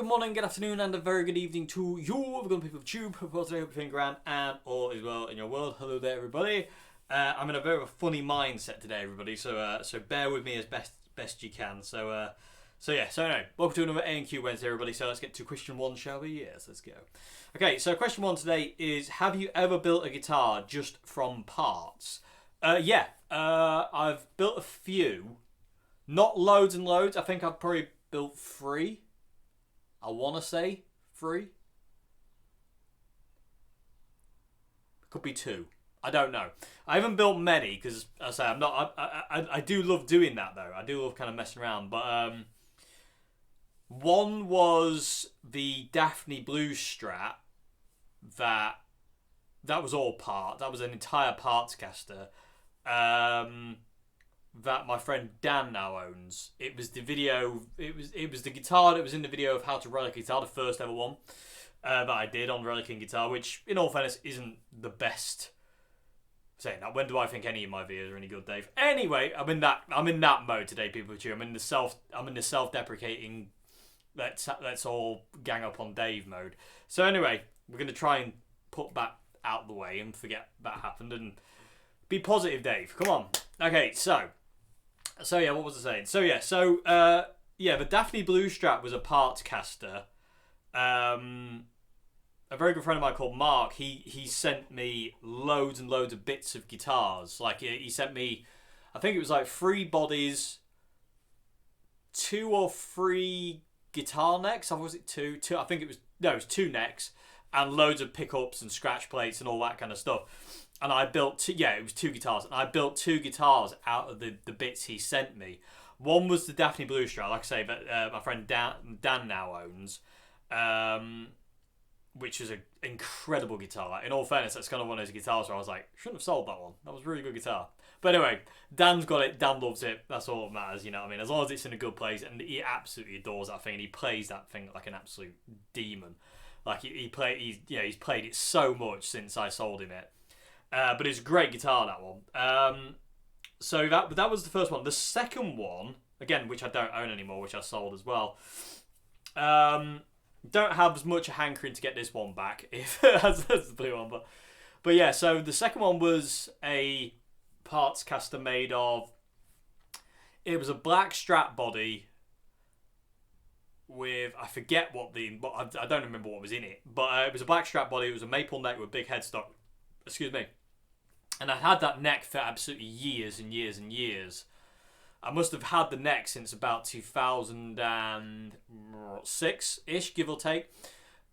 morning, good afternoon, and a very good evening to you, good people of Tube. Hope today, hope you're feeling grand and all is well in your world. Hello there, everybody. I'm in a very funny mindset today, everybody. So bear with me as best you can. So anyway, welcome to another A&Q Wednesday, everybody. So let's get to question one, shall we? Yes, let's go. Okay, so question one today is: have you ever built a guitar just from parts? I've built a few, not loads and loads. I think I've probably built 3. I want to say 3. Could be 2. I don't know. I haven't built many because, as I say, I'm not. I do love doing that though. I do love kind of messing around. But one was the Daphne Blues Strat. That was all part. That was an entire parts caster. That my friend Dan now owns. It was the video. It was the guitar that was in the video of how to relic a guitar, the first ever one that I did on relicing guitar, which, in all fairness, isn't the best. Saying that, when do I think any of my videos are any good, Dave? Anyway, I'm in that mode today, people. I'm in the self-deprecating. Let's all gang up on Dave mode. So anyway, we're gonna try and put that out the way and forget that happened and be positive, Dave. Come on. Okay, so yeah, what was I saying? The Daphne Blues Strat was a parts caster. A very good friend of mine called Mark, he sent me loads and loads of bits of guitars. Like, he sent me, I think it was like 3 bodies, 2 or 3 guitar necks. Or was it 2? I think it was 2 necks and loads of pickups and scratch plates and all that kind of stuff. And I built it was 2 guitars, and I built 2 guitars out of the bits he sent me. One was the Daphne Blues Strat, like I say, that my friend Dan now owns, which is an incredible guitar. Like, in all fairness, that's kind of one of those guitars where I was like, shouldn't have sold that one. That was a really good guitar. But anyway, Dan's got it. Dan loves it. That's all that matters, you know what I mean? As long as it's in a good place, and he absolutely adores that thing, and he plays that thing like an absolute demon. Like, he's played it so much since I sold him it. But it's a great guitar, that one. So that was the first one. The second one, again, which I don't own anymore, which I sold as well. Don't have as much a hankering to get this one back as the blue one, but yeah. So the second one was a parts caster made of. It was a black Strat body with, I forget I don't remember what was in it, but it was a black Strat body. It was a maple neck with big headstock. Excuse me. And I had that neck for absolutely years and years and years. I must have had the neck since about 2006-ish, give or take.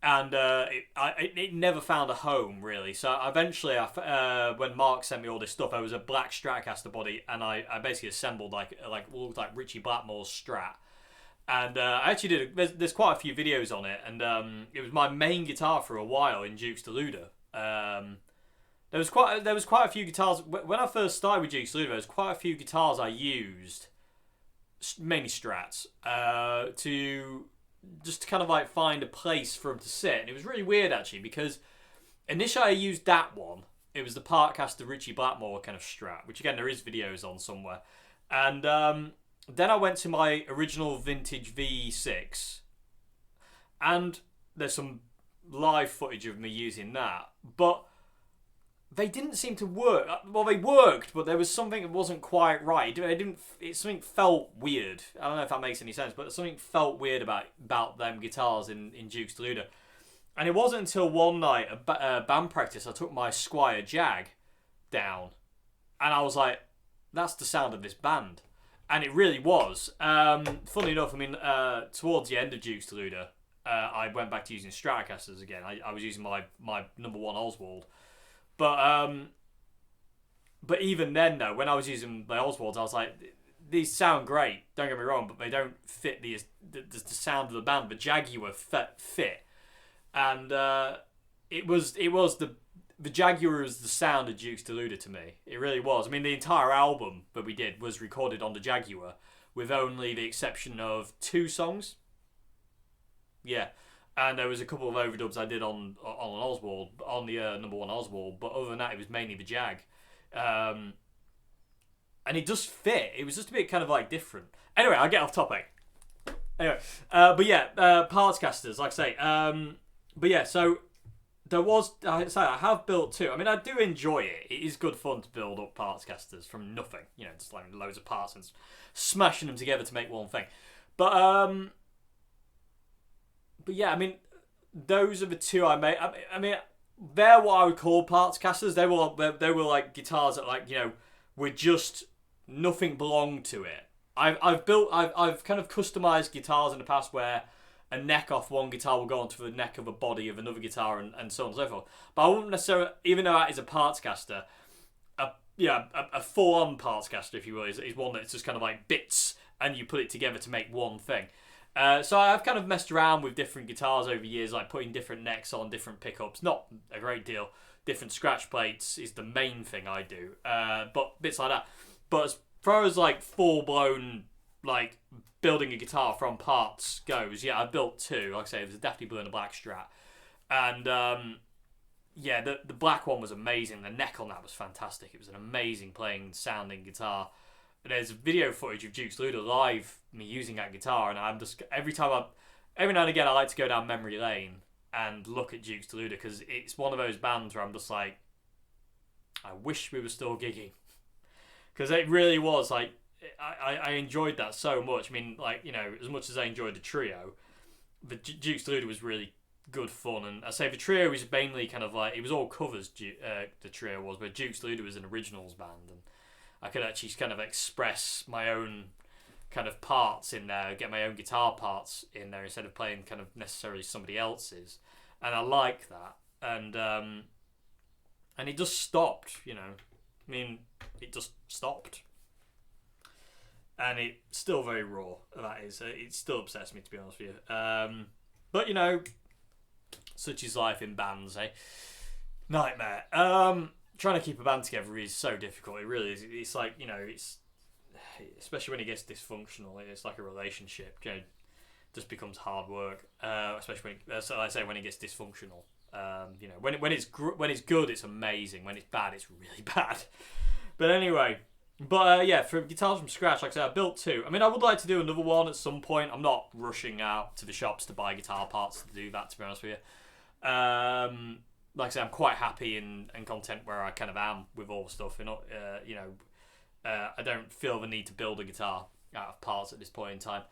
And it never found a home, really. So eventually, when Mark sent me all this stuff, I was a black Stratocaster body, and I basically assembled like looked like Richie Blackmore's Strat. And I actually did. There's quite a few videos on it, and it was my main guitar for a while in Duke's Deluder. There was quite a few guitars when I first started with Duke's Deluder. There was quite a few guitars I used, mainly Strats, to just kind of like find a place for them to sit. And it was really weird actually, because initially I used that one. It was the Partcaster Richie Blackmore kind of Strat, which again there is videos on somewhere. And then I went to my original vintage V6, and there's some live footage of me using that, but they didn't seem to work. Well, they worked, but there was something that wasn't quite right. Something felt weird. I don't know if that makes any sense, but something felt weird about them guitars in Duke's Deluder. And it wasn't until one night at band practice I took my Squier Jag down, and I was like, that's the sound of this band. And it really was. Funny enough, I mean, towards the end of Duke's Deluder, I went back to using Stratocasters again. I was using my number 1 Oswald. But even then, though, when I was using the Oswalds, I was like, these sound great, don't get me wrong, but they don't fit the sound of the band. The Jaguar fit. And it was the Jaguar was the sound of Duke's Deluder to me. It really was. I mean, the entire album that we did was recorded on the Jaguar, with only the exception of 2 songs. Yeah. And there was a couple of overdubs I did on an Oswald, on the number 1 Oswald, but other than that, it was mainly the Jag. And it just fit. It was just a bit kind of like different. Anyway, I'll get off topic. Anyway, but yeah, parts casters, like I say. But yeah, so there was. I have built two. I mean, I do enjoy it. It is good fun to build up parts casters from nothing. You know, just like loads of parts and smashing them together to make one thing. But yeah, I mean, those are the two I made. I mean, they're what I would call parts casters. They were like guitars that, like, you know, were just nothing belonged to it. I've kind of customized guitars in the past where a neck off one guitar will go onto the neck of a body of another guitar, and so on and so forth. But I wouldn't necessarily, even though that is a parts caster, a full-on parts caster, if you will, is one that's just kind of like bits and you put it together to make one thing. So I've kind of messed around with different guitars over years, like putting different necks on different pickups. Not a great deal. Different scratch plates is the main thing I do. But bits like that. But as far as like full-blown, like, building a guitar from parts goes, yeah, I built two. Like I say, it was a Daphne Blue and a black Strat. And yeah, the black one was amazing. The neck on that was fantastic. It was an amazing playing, sounding guitar. There's video footage of Duke's Luda live, me using that guitar, and I'm just every now and again I like to go down memory lane and look at Duke's Luda, because it's one of those bands where I'm just like, I wish we were still gigging, because it really was like I enjoyed that so much. I mean, like, you know, as much as I enjoyed the trio, the Duke's Luda was really good fun, and I say the trio was mainly kind of like, it was all covers. The trio was, but Duke's Luda was an originals band, and I could actually kind of express my own kind of parts in there, get my own guitar parts in there instead of playing kind of necessarily somebody else's, and I like that. And it just stopped, you know. I mean, it just stopped, and it's still very raw. That is, it still upsets me, to be honest with you. But you know, such is life in bands, eh? Nightmare. Trying to keep a band together is so difficult. It really is. It's like, you know, it's especially when it gets dysfunctional. It's like a relationship. You know, it just becomes hard work. Especially when, so I say, when it gets dysfunctional. You know, when it's good, it's amazing. When it's bad, it's really bad. But anyway, yeah, for guitars from scratch, like I said, I built two. I mean, I would like to do another one at some point. I'm not rushing out to the shops to buy guitar parts to do that, to be honest with you. Like I say, I'm quite happy and content where I kind of am with all the stuff. You know, I don't feel the need to build a guitar out of parts at this point in time.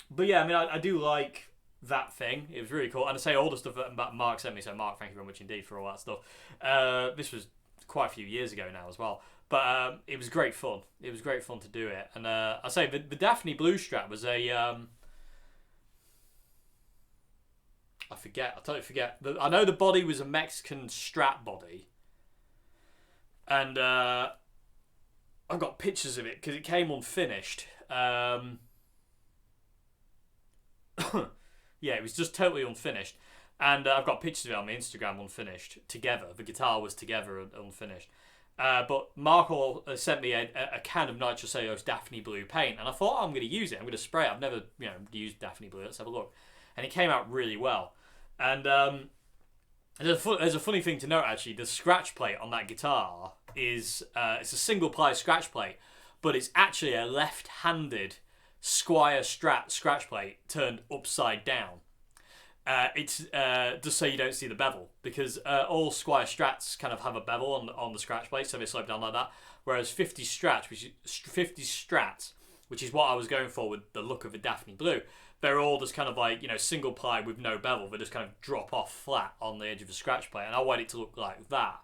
But yeah, I mean, I do like that thing. It was really cool. And I say all the stuff that Mark sent me, so Mark, thank you very much indeed for all that stuff. This was quite a few years ago now as well. But it was great fun. It was great fun to do it. And I say the Daphne Blue Strat was a... I totally forget. I know the body was a Mexican Strat body. And I've got pictures of it because it came unfinished. Yeah, it was just totally unfinished. And I've got pictures of it on my Instagram unfinished together. The guitar was together and unfinished. But Mark sent me a can of nitrocellulose Daphne Blue paint. And I thought, I'm going to use it. I'm going to spray it. I've never used Daphne Blue. Let's have a look. And it came out really well. And there's a funny thing to note, actually. The scratch plate on that guitar is it's a single ply scratch plate, but it's actually a left-handed Squire Strat scratch plate turned upside down. It's just so you don't see the bevel, because all Squire Strats kind of have a bevel on the scratch plate, so they slope down like that. Whereas 50 Strats, which is what I was going for with the look of the Daphne Blue, they're all just kind of like, single ply with no bevel. They just kind of drop off flat on the edge of the scratch plate, and I wanted it to look like that.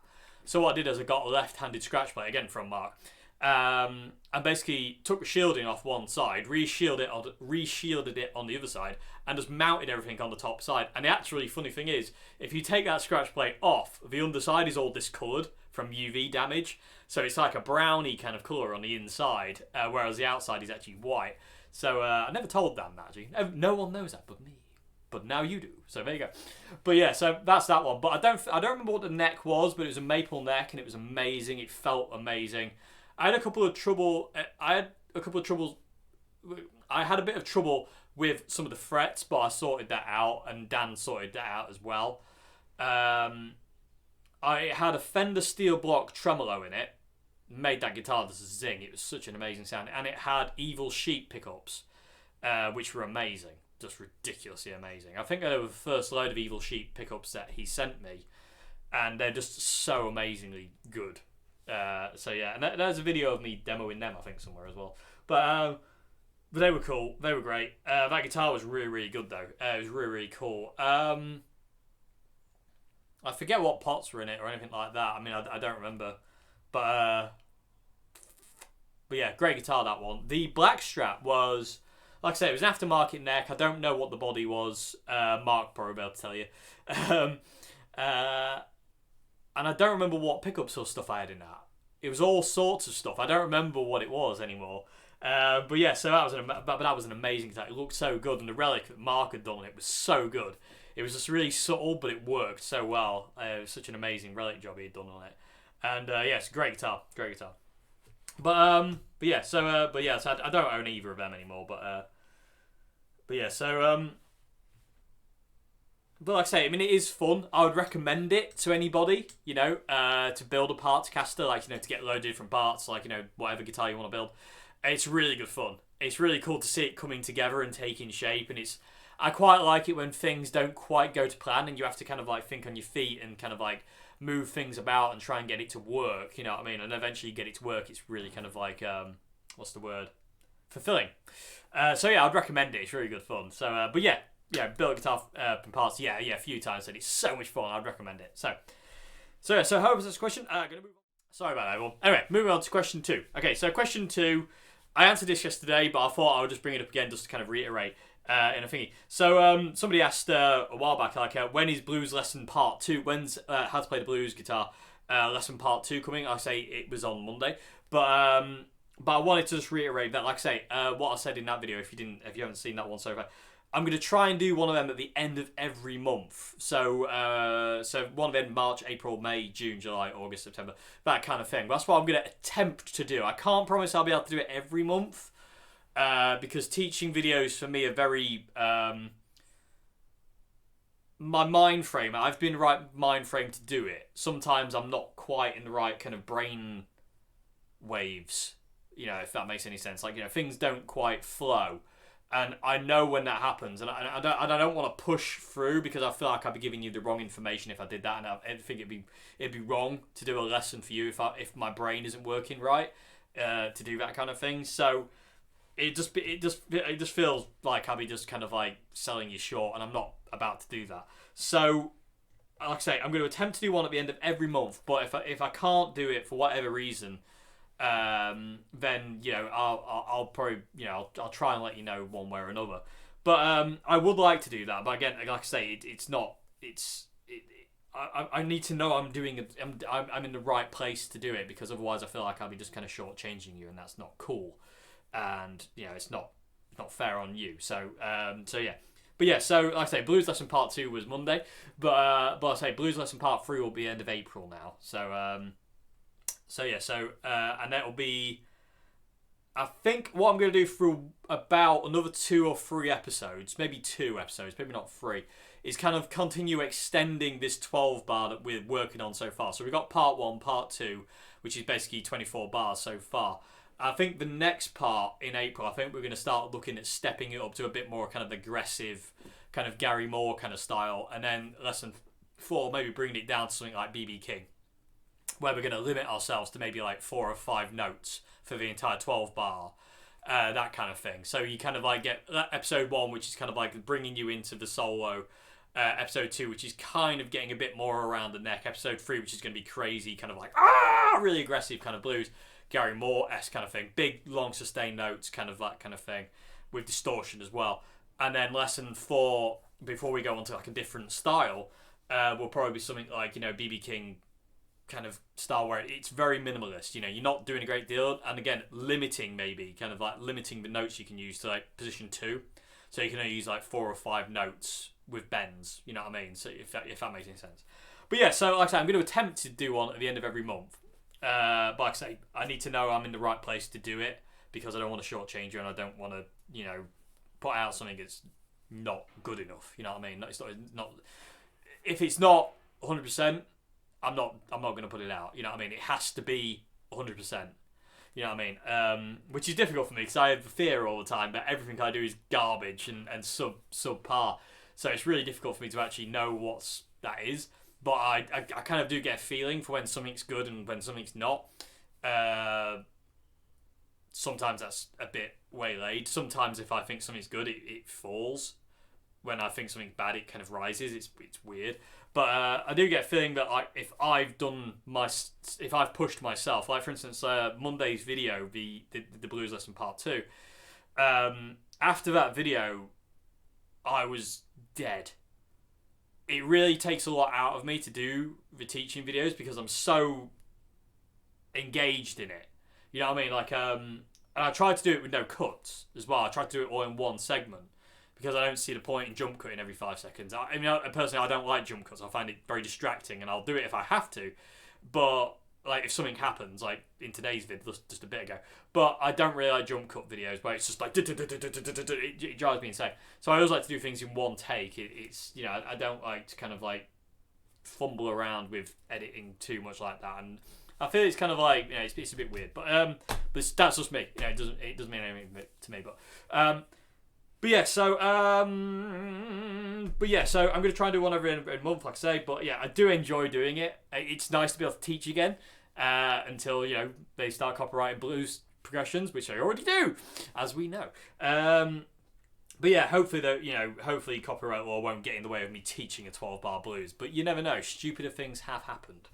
So what I did is I got a left-handed scratch plate, again from Mark, and basically took the shielding off one side, reshielded it on the other side, and just mounted everything on the top side. And the actually funny thing is, if you take that scratch plate off, the underside is all discoloured from UV damage, so it's like a browny kind of colour on the inside, whereas the outside is actually white. So I never told them that, actually. No one knows that but me. But now you do. So there you go. But yeah, so that's that one. But I don't remember what the neck was, but it was a maple neck and it was amazing. It felt amazing. I had a bit of trouble with some of the frets, but I sorted that out, and Dan sorted that out as well. I had a Fender steel block tremolo in it, made that guitar just zing. It was such an amazing sound, and it had Evil Sheep pickups. which were amazing, just ridiculously amazing. I think they were the first load of Evil Sheep pickups that he sent me, and they're just so amazingly good. So yeah, and there's a video of me demoing them, I think, somewhere as well. But they were cool. They were great. That guitar was really, really good, though. It was really, really cool. I forget what pots were in it or anything like that. I mean, I don't remember. But yeah, great guitar, that one. The black strap was, like I said, it was an aftermarket neck. I don't know what the body was. Mark probably be able to tell you. And I don't remember what pickups or stuff I had in that. It was all sorts of stuff. I don't remember what it was anymore. But yeah, so that was an amazing guitar. It looked so good, and the relic that Mark had done on it was so good. It was just really subtle, but it worked so well. It was such an amazing relic job he had done on it. And yeah, it's a great guitar, great guitar. But yeah, so I don't own either of them anymore. But yeah, so but like I say, I mean, it is fun. I would recommend it to anybody, you know, to build a parts caster, like, you know, to get a load of different parts, like, you know, whatever guitar you want to build. It's really good fun. It's really cool to see it coming together and taking shape, and I quite like it when things don't quite go to plan and you have to kind of like think on your feet and kind of like move things about and try and get it to work, you know what I mean? And eventually you get it to work. It's really kind of like, what's the word? Fulfilling. So yeah, I'd recommend it. It's really good fun. So, but yeah, build a guitar from parts. Yeah, a few times. And it's so much fun. I'd recommend it. So how was this question? Gonna move on. Sorry about that, everyone. Anyway, moving on to question 2. Okay, so question 2, I answered this yesterday, but I thought I would just bring it up again just to kind of reiterate in a thingy. So somebody asked a while back, like, when is Blues Lesson Part 2? When's How to Play the Blues Guitar Lesson Part 2 coming? I say it was on Monday, but I wanted to just reiterate that, like I say, what I said in that video. If you haven't seen that one so far, I'm going to try and do one of them at the end of every month. So one of them, March, April, May, June, July, August, September, that kind of thing. That's what I'm going to attempt to do. I can't promise I'll be able to do it every month, because teaching videos for me are very... my mind frame, I've been the right mind frame to do it. Sometimes I'm not quite in the right kind of brain waves, you know, if that makes any sense. Like, you know, things don't quite flow. And I know when that happens, and I don't want to push through, because I feel like I'd be giving you the wrong information if I did that, and I think it'd be wrong to do a lesson for you if my brain isn't working right to do that kind of thing. So it just feels like I'll be just kind of like selling you short, and I'm not about to do that. So, like I say, I'm going to attempt to do one at the end of every month, but if I can't do it for whatever reason, then, you know, I'll probably, you know, I'll try and let you know one way or another. But I would like to do that. But again, like I say, I need to know I'm in the right place to do it, because otherwise I feel like I'll be just kind of shortchanging you, and that's not cool. And, you know, it's not fair on you. So yeah. But yeah, so like I say, Blues Lesson Part 2 was Monday, but I say Blues Lesson Part 3 will be end of April now. So yeah, and that'll be, I think what I'm going to do for about another 2 or 3 episodes, maybe 2 episodes, maybe not 3, is kind of continue extending this 12 bar that we're working on so far. So we've got Part 1, Part 2, which is basically 24 bars so far. I think the next part in April, I think we're going to start looking at stepping it up to a bit more kind of aggressive, kind of Gary Moore kind of style. And then Lesson 4, maybe bringing it down to something like B.B. King, where we're going to limit ourselves to maybe like 4 or 5 notes for the entire 12 bar, that kind of thing. So you kind of like get episode 1, which is kind of like bringing you into the solo, episode 2, which is kind of getting a bit more around the neck, episode 3, which is going to be crazy, kind of like really aggressive kind of blues, Gary Moore-esque kind of thing, big long sustained notes, kind of that kind of thing, with distortion as well. And then Lesson 4, before we go on to like a different style, will probably be something like, you know, B.B. King kind of style, where it's very minimalist. You know, you're not doing a great deal, and again, limiting the notes you can use to like position 2, so you can only use like 4 or 5 notes with bends. You know what I mean? So if that makes any sense. But yeah, so like I say, I'm going to attempt to do one at the end of every month. But like I say, I need to know I'm in the right place to do it, because I don't want to shortchange you, and I don't want to, you know, put out something that's not good enough. You know what I mean? It's not. If it's not 100%. I'm not going to put it out. You know what I mean? It has to be 100%. You know what I mean? Which is difficult for me because I have fear all the time that everything I do is garbage and subpar. So it's really difficult for me to actually know that is. But I kind of do get a feeling for when something's good and when something's not. Sometimes that's a bit waylaid. Sometimes if I think something's good, it falls. When I think something's bad, it kind of rises. It's weird. But I do get a feeling that if I've pushed myself, like for instance, Monday's video, the blues lesson part 2, after that video, I was dead. It really takes a lot out of me to do the teaching videos because I'm so engaged in it. You know what I mean? Like, and I tried to do it with no cuts as well. I tried to do it all in one segment because I don't see the point in jump cutting every 5 seconds. I mean, personally, I don't like jump cuts. I find it very distracting, and I'll do it if I have to. But like, if something happens, like in today's vid just a bit ago, but I don't really like jump cut videos where it's just like it drives me insane. So I always like to do things in one take. It's you know, I don't like to kind of like fumble around with editing too much like that, and I feel it's kind of like, you know, it's a bit weird, but that's just me. You know, it doesn't mean anything to me, so I'm going to try and do one every month, like I say. But yeah, I do enjoy doing it. It's nice to be able to teach again until, you know, they start copyrighting blues progressions, which I already do, as we know. But yeah, hopefully copyright law won't get in the way of me teaching a 12-bar blues. But you never know. Stupider things have happened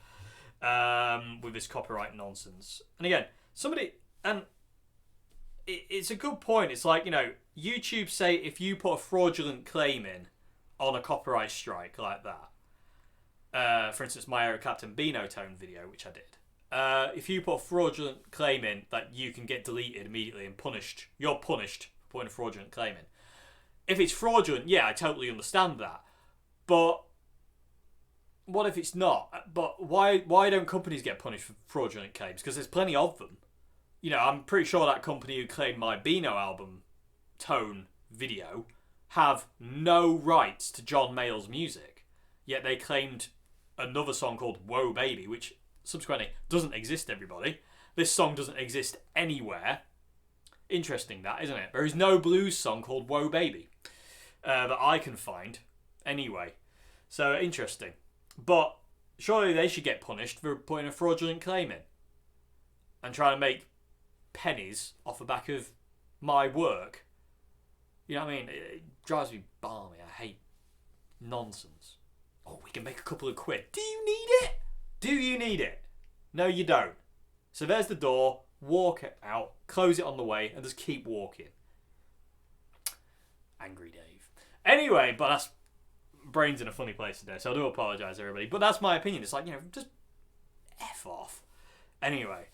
with this copyright nonsense. And again, it's a good point. It's like, you know, YouTube say if you put a fraudulent claim in on a copyright strike like that, for instance, my Eric Clapton Beano Tone video, which I did, if you put a fraudulent claim in, that you can get deleted immediately and punished. You're punished for putting a fraudulent claim in. If it's fraudulent, yeah, I totally understand that. But what if it's not? But why don't companies get punished for fraudulent claims? Because there's plenty of them. You know, I'm pretty sure that company who claimed my Beano album Tone video have no rights to John Mayall's music. Yet they claimed another song called Whoa Baby, which subsequently doesn't exist, everybody. This song doesn't exist anywhere. Interesting that, isn't it? There is no blues song called Whoa Baby that I can find anyway. So, interesting. But surely they should get punished for putting a fraudulent claim in and trying to make pennies off the back of my work. You know what I mean? It drives me balmy. I hate nonsense. Oh, we can make a couple of quid. Do you need it? Do you need it? No, you don't. So there's the door. Walk it out. Close it on the way and just keep walking. Angry Dave. Anyway, but that's... brain's in a funny place today, so I do apologise, everybody. But that's my opinion. It's like, you know, just F off. Anyway.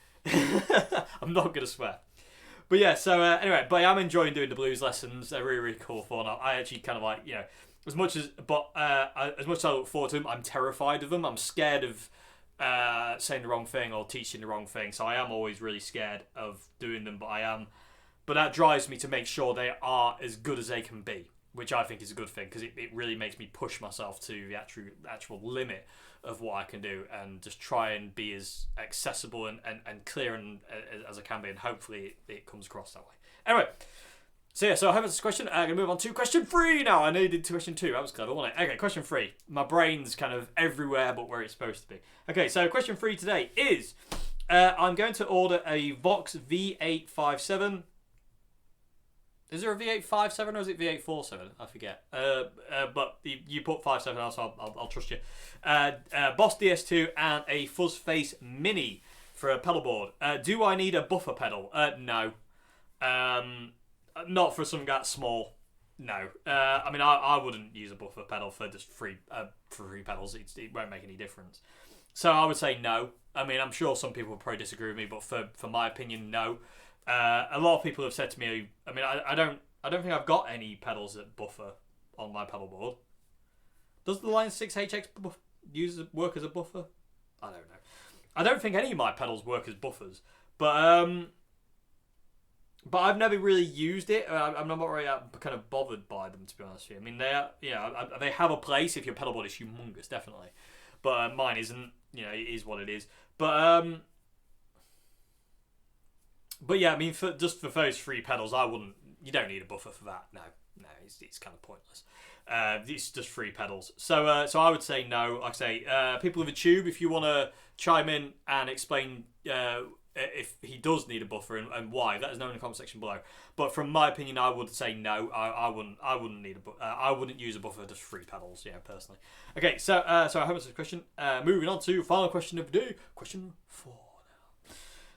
I'm not going to swear. But yeah, so anyway, but I am enjoying doing the blues lessons. They're really, really cool fun. I actually kind of like, you know, as much as I look forward to them, I'm terrified of them. I'm scared of saying the wrong thing or teaching the wrong thing. So I am always really scared of doing them, but that drives me to make sure they are as good as they can be, which I think is a good thing because it really makes me push myself to the actual limit of what I can do and just try and be as accessible and clear as I can be, and hopefully it comes across that way. Anyway, so I have this question. I'm going to move on to question 3 now. I needed to question 2. That was clever, wasn't it? Okay, question 3. My brain's kind of everywhere but where it's supposed to be. Okay, so question 3 today is I'm going to order a Vox V857. Is there a V857 or is it V847? I forget. But you put 57 so I'll trust you. Boss DS2 and a Fuzz Face Mini for a pedal board. Do I need a buffer pedal? No. Not for something that small. No. I mean, I wouldn't use a buffer pedal for just free pedals. It won't make any difference. So I would say no. I mean, I'm sure some people will probably disagree with me, but for my opinion, no. A lot of people have said to me, I mean, I don't think I've got any pedals that buffer on my pedal board. Does the Line 6HX work as a buffer? I don't know. I don't think any of my pedals work as buffers, but I've never really used it. I'm not really kind of bothered by them, to be honest with you. I mean, they have a place if your pedal board is humongous, definitely, but mine isn't. You know, it is what it is. But But yeah, I mean, just for those three pedals, I wouldn't. You don't need a buffer for that. No, it's kind of pointless. It's just three pedals. So I would say no. Like I say, people with a tube, if you want to chime in and explain if he does need a buffer and why, let us know in the comment section below. But from my opinion, I would say no. I wouldn't need I wouldn't use a buffer for just three pedals. Yeah, personally. Okay, so I hope that's a question. Moving on to final question of the day. Question 4.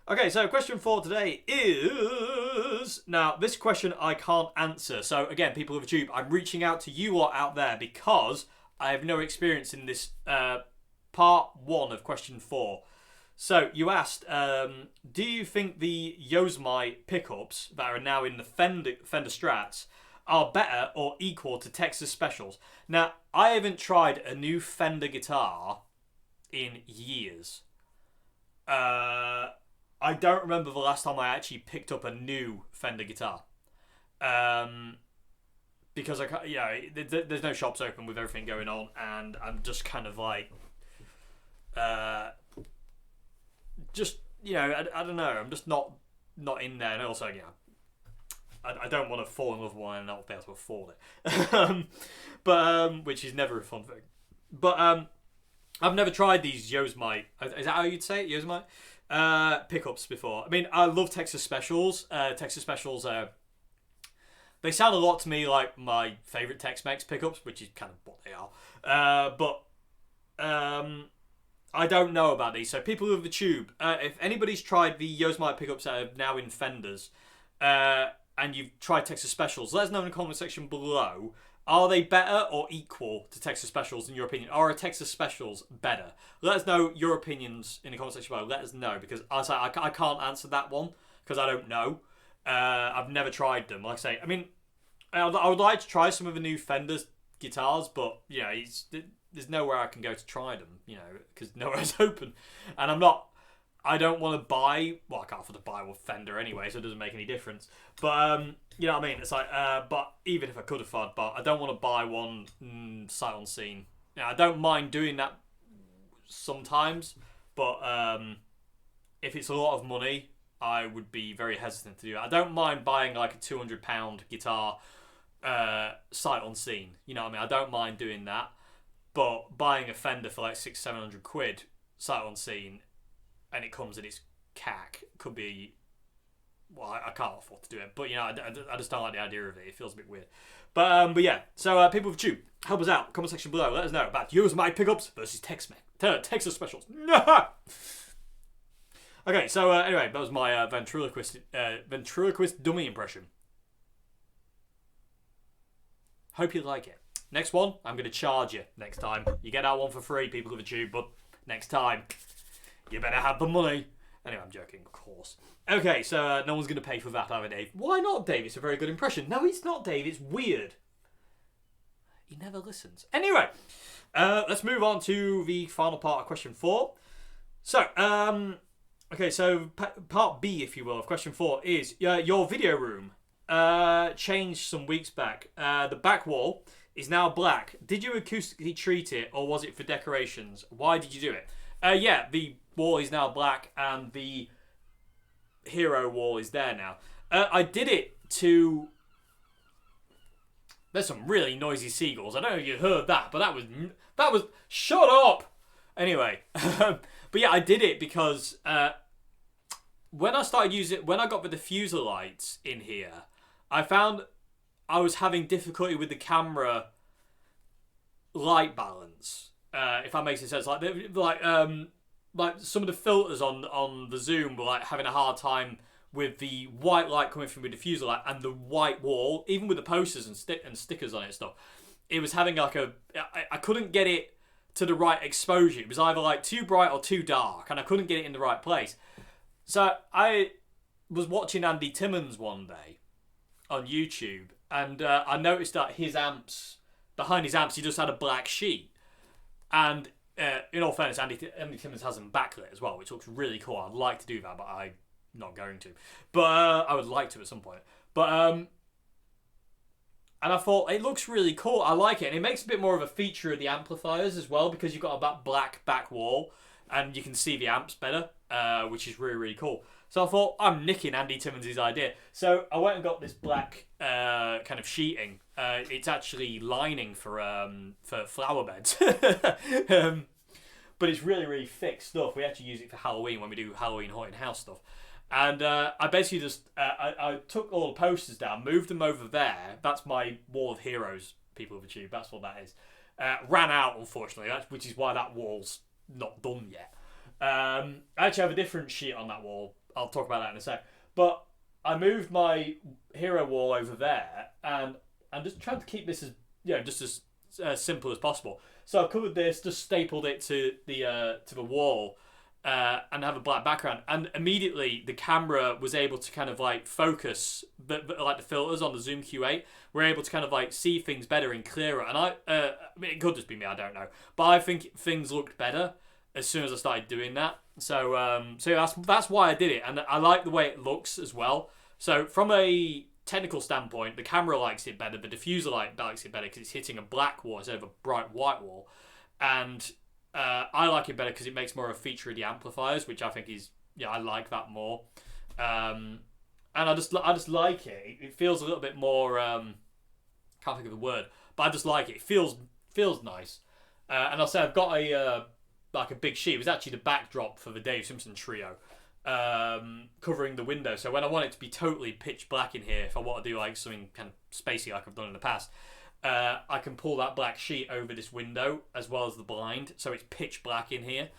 Okay, so question 4 today is... Now, this question I can't answer. So, again, people of YouTube, I'm reaching out to you lot out there because I have no experience in this part 1 of question 4. So, you asked, do you think the Yosemite pickups that are now in the Fender Strats are better or equal to Texas Specials? Now, I haven't tried a new Fender guitar in years. I don't remember the last time I actually picked up a new Fender guitar, because there's no shops open with everything going on, and I'm just kind of like, I don't know. I'm just not in there, and also I don't want to fall in love with one and not be able to afford it, but which is never a fun thing. But I've never tried these Yosemite. Is that how you'd say it, Yosemite? Pickups before. I mean, I love Texas Specials. Texas Specials, they sound a lot to me like my favourite Tex-Mex pickups, which is kind of what they are. But I don't know about these. So people with the tube, if anybody's tried the Yosemite pickups that are now in Fenders, and you've tried Texas Specials, let us know in the comment section below. Are they better or equal to Texas Specials in your opinion? Are Texas Specials better? Let us know your opinions in the comment section below. Let us know, because I can't answer that one because I don't know. I've never tried them. Like I say, I mean, I would like to try some of the new Fenders guitars, but there's nowhere I can go to try them, because nowhere's open, and I don't want to buy. Well, I can't afford to buy one Fender anyway, so it doesn't make any difference. But you know what I mean? It's like, but even if I could afford, but I don't want to buy one sight unseen. I don't mind doing that sometimes, but if it's a lot of money, I would be very hesitant to do it. I don't mind buying like a £200 guitar sight unseen. You know what I mean? I don't mind doing that, but buying a Fender for like £600-700 sight unseen, and it comes in its cack, could be... Well, I can't afford to do it, but I just don't like the idea of it. It feels a bit weird. But yeah, so people with tube, help us out. Comment section below. Let us know about Yosemite pickups versus Texas Specials. Okay, so anyway, that was my ventriloquist dummy impression. Hope you like it. Next one, I'm going to charge you next time. You get that one for free, people with a tube, but next time, you better have the money. Anyway, I'm joking, of course. Okay, so no one's going to pay for that, either, Dave. Why not, Dave? It's a very good impression. No, it's not, Dave. It's weird. He never listens. Anyway, let's move on to the final part of question 4. So, okay, so part B, if you will, of question 4 is your video room changed some weeks back. The back wall is now black. Did you acoustically treat it, or was it for decorations? Why did you do it? Yeah, the wall is now black, and the hero wall is there now. I did it to... There's some really noisy seagulls. I don't know if you heard that, but that was... Shut up! Anyway, but yeah, I did it because when I started using it, when I got the diffuser lights in here, I found I was having difficulty with the camera light balance. If that makes any sense, like some of the filters on the zoom were like having a hard time with the white light coming from the diffuser light and the white wall, even with the posters and stickers on it and stuff. It was having like I couldn't get it to the right exposure. It was either like too bright or too dark, and I couldn't get it in the right place. So I was watching Andy Timmons one day on YouTube, and I noticed that his amps, behind his amps, he just had a black sheet. And in all fairness, Andy Timmons has them backlit as well, which looks really cool. I'd like to do that, but I'm not going to. But I would like to at some point. But and I thought, it looks really cool. I like it. And it makes a bit more of a feature of the amplifiers as well, because you've got that black back wall and you can see the amps better. which is really, really cool. So I thought, I'm nicking Andy Timmons' idea. So I went and got this black kind of sheeting. It's actually lining for flower beds. But it's really, really thick stuff. We actually use it for Halloween when we do Halloween haunted house stuff. And I basically just, I took all the posters down, moved them over there. That's my Wall of Heroes, people of the tube. That's what that is. Ran out, unfortunately, which is why that wall's not done yet. I actually have a different sheet on that wall. I'll talk about that in a sec. But I moved my hero wall over there, and I'm just trying to keep this as just as simple as possible. So I covered this, just stapled it to the wall, and have a black background. And immediately the camera was able to kind of like focus, like the filters on the Zoom Q8 were able to kind of like see things better and clearer. And I mean, it could just be me, I don't know, but I think things looked better as soon as I started doing that. So that's why I did it, and I like the way it looks as well. So from a technical standpoint, the camera likes it better, the diffuser likes it better because it's hitting a black wall instead of a bright white wall, and I like it better because it makes more of a feature of the amplifiers, which I think is I like that more. And I just like it. It feels a little bit more. Can't think of the word, but I just like it. It feels nice. And I'll say I've got a big sheet. It was actually the backdrop for the Dave Simpson trio, covering the window. So when I want it to be totally pitch black in here, if I want to do like something kind of spacey like I've done in the past, I can pull that black sheet over this window as well as the blind, so it's pitch black in here.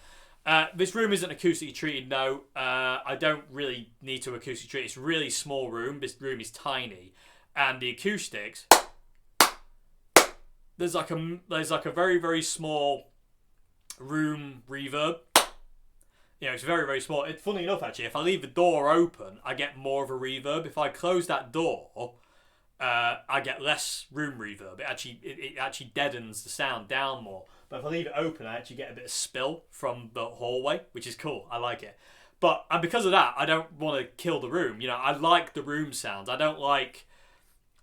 This room isn't acoustically treated, no. I don't really need to acoustically treat it. It's a really small room. This room is tiny, and the acoustics, there's like a very, very small room reverb. It's very, very small. It's funny enough, actually, if I leave the door open, I get more of a reverb. If I close that door, I get less room reverb. It actually deadens the sound down more. But if I leave it open, I actually get a bit of spill from the hallway, which is cool. I like it. And because of that, I don't want to kill the room. I like the room sounds. I don't like...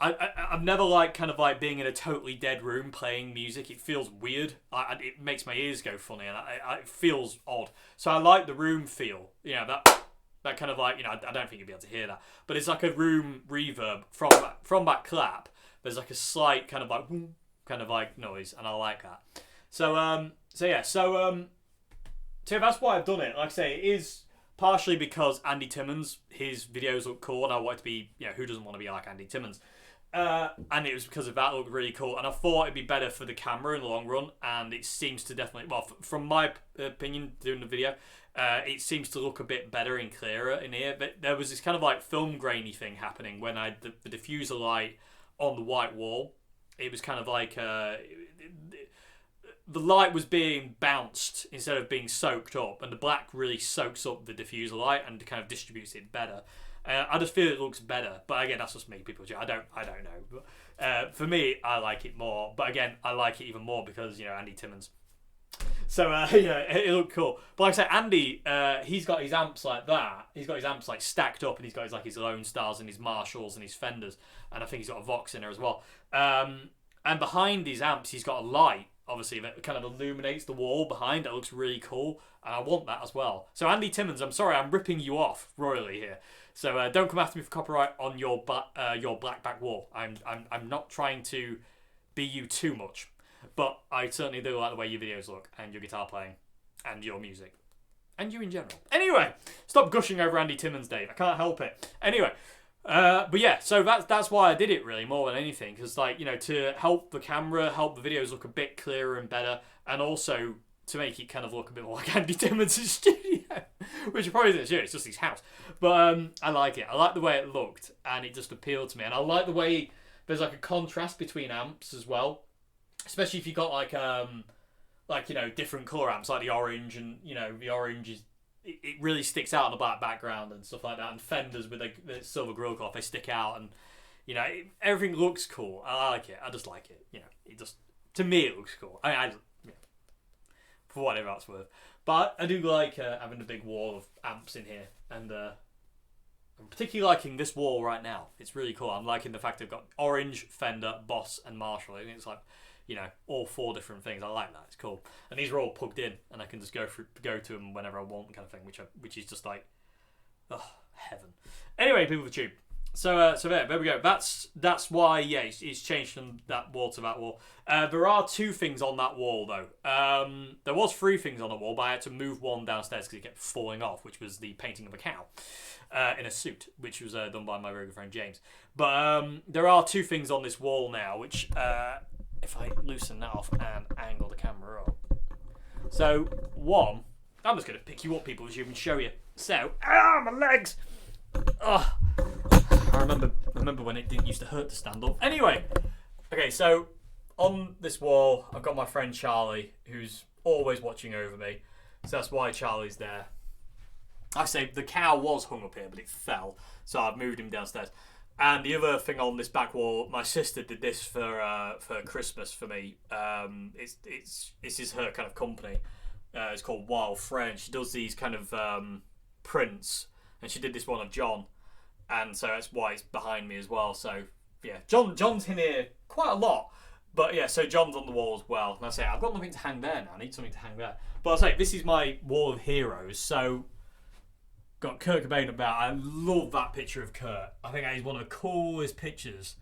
I've never liked kind of like being in a totally dead room playing music. It feels weird. It makes my ears go funny, and it feels odd. So I like the room feel. That kind of like, I don't think you'll be able to hear that, but it's like a room reverb from that clap. There's like a slight kind of like noise, and I like that. So that's why I've done it. Like I say, it is partially because Andy Timmons, his videos look cool, and I want it to be, who doesn't want to be like Andy Timmons? And it was because of that, it looked really cool, and I thought it'd be better for the camera in the long run, and it seems to definitely, from my opinion, doing the video, it seems to look a bit better and clearer in here. But there was this kind of like film grainy thing happening when I had the diffuser light on the white wall. It was kind of like the light was being bounced instead of being soaked up, and the black really soaks up the diffuser light and kind of distributes it better. I just feel it looks better, but again, that's just me. People, I don't know. But for me, I like it more. But again, I like it even more because Andy Timmons. So it looked cool. But like I said, Andy, he's got his amps like that. He's got his amps like stacked up, and he's got his Lone Stars and his Marshalls and his Fenders, and I think he's got a Vox in there as well. And behind these amps, he's got a light, obviously, that kind of illuminates the wall behind. It looks really cool, and I want that as well. So Andy Timmons, I'm sorry, I'm ripping you off royally here. So don't come after me for copyright on your black back wall. I'm not trying to be you too much, but I certainly do like the way your videos look, and your guitar playing, and your music, and you in general. Anyway, stop gushing over Andy Timmons, Dave. I can't help it. Anyway. But yeah, so that's why I did it really more than anything, because to help the camera, help the videos look a bit clearer and better, and also to make it kind of look a bit more like Andy Timmons' studio, which it probably isn't. It's just his house, but I like it. I like the way it looked, and it just appealed to me, and I like the way there's like a contrast between amps as well, especially if you got different color amps like the orange, and the orange is. It really sticks out on the black background and stuff like that, and Fenders with the silver grill cloth, they stick out, and everything looks cool. I like it. I just like it. It just, to me, it looks cool. I for whatever that's worth. But I do like having a big wall of amps in here, and I'm particularly liking this wall right now. It's really cool. I'm liking the fact they've got orange, Fender, Boss, and Marshall. And it's like, you know, all 4 different things. I like that. It's cool. And these are all plugged in, and I can just go to them whenever I want, kind of thing. Which is just like, oh, heaven. Anyway, people of Tube. So there we go. That's why, yeah, it's changed from that wall to that wall. There are 2 things on that wall though. There was 3 things on the wall, but I had to move one downstairs because it kept falling off, which was the painting of a cow in a suit, which was done by my very good friend James. But there are 2 things on this wall now, which if I loosen that off and angle the camera up. So one, I'm just gonna pick you up, people, as you and show you. So, my legs. Oh. I remember when it didn't used to hurt to stand up. Anyway, okay, so on this wall, I've got my friend Charlie, who's always watching over me. So that's why Charlie's there. I say the cow was hung up here, but it fell, so I've moved him downstairs. And the other thing on this back wall, my sister did this for Christmas for me. This is her kind of company. It's called Wild Friend. She does these kind of prints, and she did this one of John. And so that's why it's behind me as well. So, yeah, John's in here quite a lot. But, yeah, so John's on the wall as well. And I say, I've got nothing to hang there now. I need something to hang there. But I say, this is my wall of heroes. So, got Kurt Cobain about. I love that picture of Kurt. I think that is one of the coolest pictures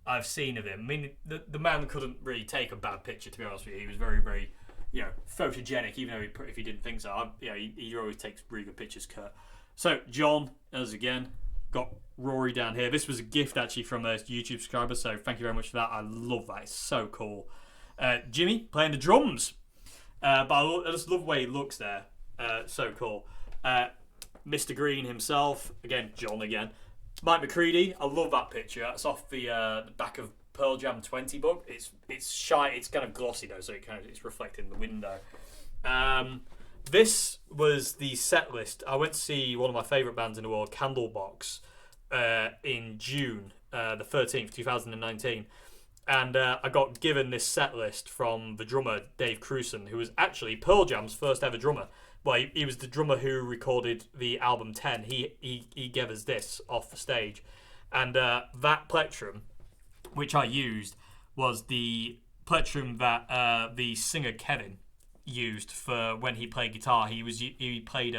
I've seen of him. I mean, the man couldn't really take a bad picture, to be honest with you. He was very, very, you know, photogenic, even though if he didn't think so. He always takes really good pictures, Kurt. So, John, as again... Got Rory down here. This was a gift actually from a YouTube subscriber, so thank you very much for that. I love that. It's so cool. Jimmy playing the drums. But I just love the way he looks there. So cool. Mr. Green himself. Again, John again. Mike McCready. I love that picture. That's off the back of Pearl Jam 20 book. It's shy. It's kind of glossy though, so it's reflecting the window. This was the set list. I went to see one of my favourite bands in the world, Candlebox, in June the 13th, 2019. And I got given this set list from the drummer, Dave Cruson, who was actually Pearl Jam's first ever drummer. Well, he was the drummer who recorded the album 10. He gave us this off the stage. And that plectrum, which I used, was the plectrum that the singer Kevin used for when he played guitar. He played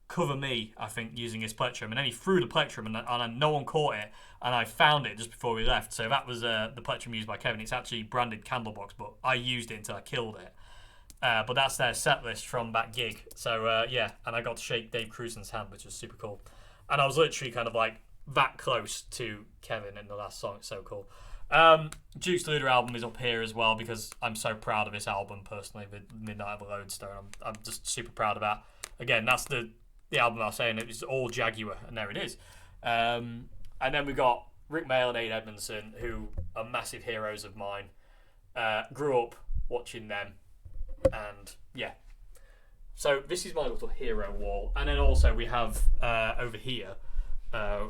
Cover Me, I think, using his plectrum, and then he threw the plectrum and no one caught it, and I found it just before we left. So that was the plectrum used by Kevin. It's actually branded Candlebox, but I used it until I killed it. But that's their set list from that gig. So yeah, and I got to shake Dave Cruson's hand, which was super cool. And I was literally kind of like that close to Kevin in the last song. It's so cool. Duke's Luder album is up here as well because I'm so proud of this album personally, with Midnight of a Lodestone. I'm just super proud of that. Again, that's the album I was saying, it was all Jaguar, and there it is. And then we got Rick Mail and Aid Edmondson, who are massive heroes of mine. Grew up watching them, and yeah. So this is my little hero wall, and then also we have over here.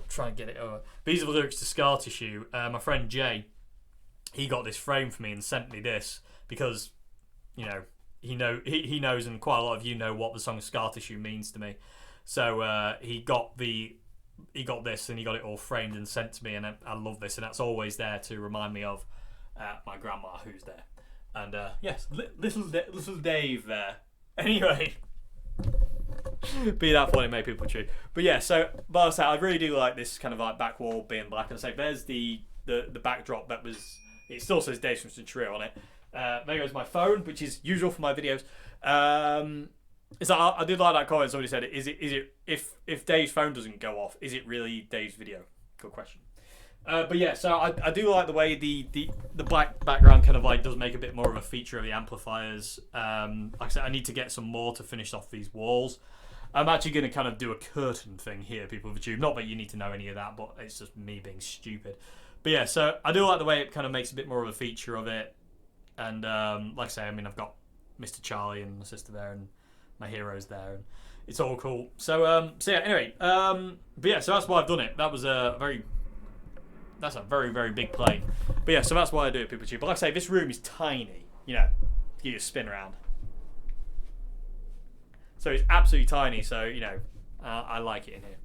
Try and get it over. These are the lyrics to Scar Tissue. My friend Jay, he got this frame for me and sent me this because, you know, he knows, and quite a lot of you know what the song Scar Tissue means to me. So he got this and he got it all framed and sent to me, and I love this, and that's always there to remind me of my grandma who's there. And yes, little Dave there. Anyway. Be that funny, make people chew. But yeah, so but I say I really do like this kind of like back wall being black. And I say there's the backdrop that was. It still says Dave Smith's Trio on it. There goes my phone, which is usual for my videos. It's like, I did like that comment. Somebody said, "Is it if Dave's phone doesn't go off, is it really Dave's video?" Good question. But yeah, so I do like the way the black background kind of like does make a bit more of a feature of the amplifiers. Like I said, I need to get some more to finish off these walls. I'm actually going to kind of do a curtain thing here, people of YouTube. Not that you need to know any of that, but it's just me being stupid. But yeah, so I do like the way it kind of makes a bit more of a feature of it. And like I say, I mean, I've got Mr. Charlie and my sister there, and my heroes there, and it's all cool. So yeah, anyway, but yeah, so that's why I've done it. That's a very, very big plane. But yeah, so that's why I do it, people. But like I say, this room is tiny, you know, to give you a spin around. So it's absolutely tiny, so, you know, I like it in here.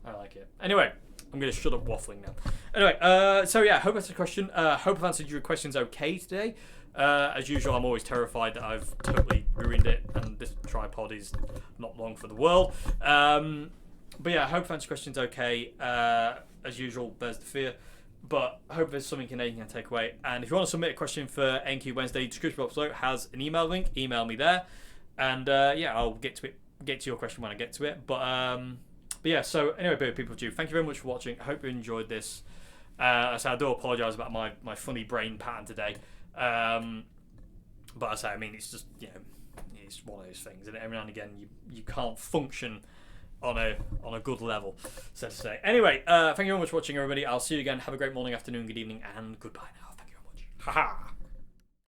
I like it. Anyway, I'm going to shut up waffling now. Anyway, so yeah, hope that's a question. Hope I've answered your questions okay today. As usual, I'm always terrified that I've totally ruined it, and this tripod is not long for the world. But yeah, I hope I've answered questions okay. As usual, there's the fear. But I hope there's something in there you can take away. And if you want to submit a question for NQ Wednesday, the description box below has an email link. Email me there. And yeah, I'll get to your question when I get to it. But yeah, so anyway, people do. Thank you very much for watching. I hope you enjoyed this. So I do apologise about my funny brain pattern today. But I say, I mean, it's just, you know, it's one of those things, and every now and again you can't function on a good level, so to say. Anyway, thank you very much for watching, everybody. I'll see you again. Have a great morning, afternoon, good evening, and goodbye now. Thank you very much. Haha.